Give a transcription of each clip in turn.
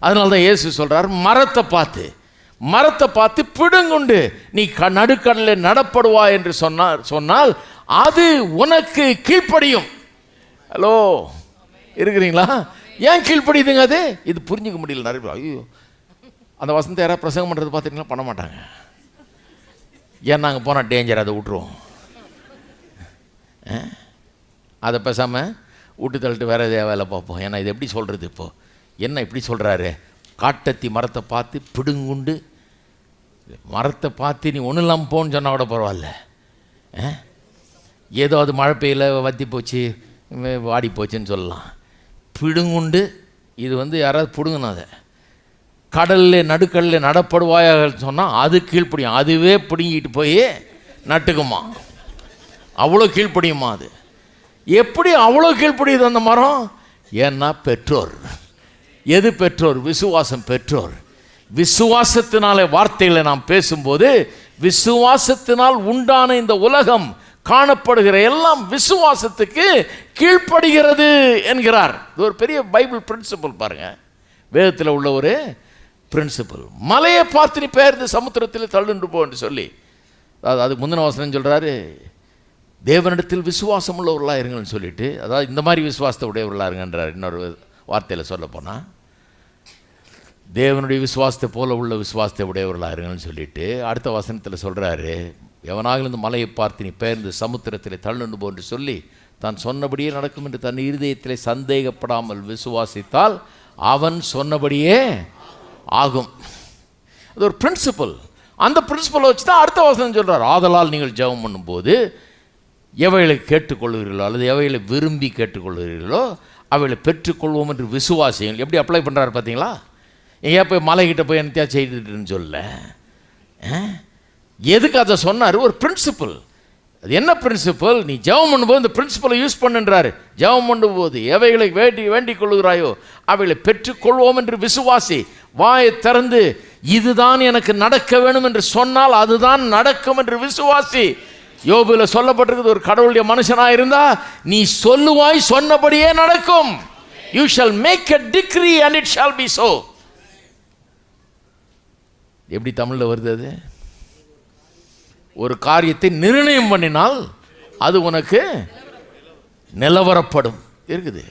அதனால தான் இயேசு சொல்கிறார், மரத்தை பார்த்து பிடுங்குண்டு நீ நடுக்கடலில் நடப்படுவா என்று சொன்னால் அது உனக்கு கீழ்ப்படியும். ஹலோ, இருக்கிறீங்களா? ஏன் கீழ்ப்படியுதுங்க? அது இது புரிஞ்சுக்க முடியல நிறைய பேர். ஐயோ, அந்த வசனத்தை யாராவது பிரசங்கம் பண்ணுறது பார்த்துட்டீங்களா? பண்ண மாட்டாங்க. ஏன் நாங்கள் போனால் டேஞ்சர், அதை விட்டுருவோம். அதை பேசாமல் விட்டு தள்ளிட்டு வேறு எதாவது வேலை பார்ப்போம். ஏன்னா இது எப்படி சொல்கிறது? இப்போது என்ன இப்படி சொல்கிறாரு? காட்டத்தி மரத்தை பார்த்து பிடுங்குண்டு, மரத்தை பார்த்து நீ ஒன்றும் இல்லாமல் போன்னு சொன்னால் கூட பரவாயில்ல. ஏதோ அது மழை பெய்யல வத்தி போச்சு வாடி போச்சுன்னு சொல்லலாம். பிடுங்குண்டு இது யாராவது பிடுங்கணும். அதை கடலில் நடுக்கடலில் நடப்படுவாயாக சொன்னால் அது கீழ்ப்படியும். அதுவே பிடுங்கிட்டு போய் நட்டுக்குமா, அவ்வளோ கீழ்ப்படியுமா? அது எப்படி அவ்வளோ கீழ்ப்படியுது அந்த மரம்? ஏன்னா பெற்றோர். எது பெற்றோர்? விசுவாசம் பெற்றோர். விசுவாசத்தினால வார்த்தைகளை நாம் பேசும்போது, விசுவாசத்தினால் உண்டான இந்த உலகம் காணப்படுகிற எல்லாம் விசுவாசத்துக்கு கீழ்ப்படுகிறது என்கிறார். இது ஒரு பெரிய பைபிள் பிரின்சிபல் பாருங்க, வேதத்தில் உள்ள ஒரு பிரின்சிபல். மலையை பார்த்து நீ பெயர்ந்து சமுத்திரத்தில் தள்ளுண்டு போ என்று சொல்லி, அதாவது அதுக்கு முந்தின வசனம் சொல்கிறாரு, தேவனிடத்தில் விசுவாசம் உள்ளவர்களாக இருங்கன்னு சொல்லிட்டு, அதாவது இந்த மாதிரி விசுவாசத்தை உடையவர்களாக இருங்கன்றார். இன்னொரு வார்த்தையில் சொல்ல போனால், தேவனுடைய விசுவாசத்தை போல உள்ள விசுவாசத்தை உடையவர்களாக இருங்கன்னு சொல்லிட்டு அடுத்த வசனத்தில் சொல்கிறாரு, எவனாக இந்த மலையை பார்த்து நீ பெயர்ந்து சமுத்திரத்தில் தள்ளுண்டு போ என்று சொல்லி தான் சொன்னபடியே நடக்கும் என்று தன் இருதயத்திலே சந்தேகப்படாமல் விசுவாசித்தால் அவன் சொன்னபடியே ஆகும். அது ஒரு பிரின்சிபல். அந்த பிரின்சிபலை வச்சு தான் அடுத்த வசனம் சொல்கிறார், ஆதலால் நீங்கள் ஜெபம் பண்ணும்போது எவைகளை கேட்டுக்கொள்கிறீர்களோ அல்லது எவைகளை விரும்பி கேட்டுக்கொள்கிறீர்களோ அவைகளை பெற்றுக்கொள்வோம் என்று விசுவாசியுங்கள். எப்படி அப்ளை பண்ணுறாரு பார்த்தீங்களா? எங்கேயா போய் மலைக்கிட்ட போய் என்னத்தையா செய்துட்டுன்னு சொல்ல, எதுக்கு அதை சொன்னார்? ஒரு பிரின்சிபல். அது என்ன பிரின்சிபல்? நீ ஜெபம் பண்ணும்போது இந்த பிரின்சிபலை யூஸ் பண்ணுன்றாரு. ஜெபம் பண்ணும்போது எவைகளை வேண்டிக் கொள்கிறாயோ அவைகளை பெற்றுக்கொள்வோம் என்று விசுவாசி. வாயை திறந்து இதுதான் எனக்கு நடக்க வேணும் என்று சொன்னால் அதுதான் நடக்கும் என்று விசுவாசி. யோபுல சொல்லப்பட்டிருக்கிறது, ஒரு கடவுளுடைய மனுஷனாக இருந்தா நீ சொல்லுவாய், சொன்னபடியே நடக்கும். You shall make a decree and it shall be so. எப்படி தமிழில் வருது? அது ஒரு காரியத்தை நிர்ணயம் பண்ணினால் அது உனக்கு நிலவரப்படும் இருக்குது.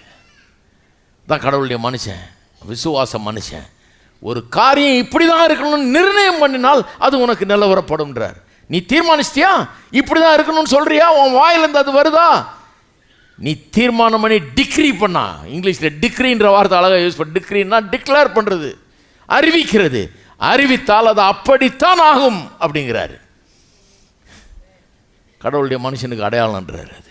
தான் கடவுளுடைய மனுஷன், விசுவாச மனுஷன். ஒரு காரியம் இப்படி தான் இருக்கணும்னு நிர்ணயம் பண்ணினால் அது உனக்கு நிலவரப்படும்ன்றார். நீ தீர்மானிச்சிட்டியா இப்படி தான் இருக்கணும்னு சொல்றியா? உன் வாயிலிருந்து அது வருதா? நீ தீர்மானம் பண்ணி டிக்ரி பண்ணா, இங்கிலீஷில் டிக்ரின்ற வார்த்தை அழகாக யூஸ் பண்ண. டிக்ரின்னா டிக்ளேர் பண்ணுறது, அறிவிக்கிறது. அறிவித்தால் அது அப்படித்தான் ஆகும் அப்படிங்கிறாரு. கடவுளுடைய மனுஷனுக்கு அடையாளம்ன்றார் அது.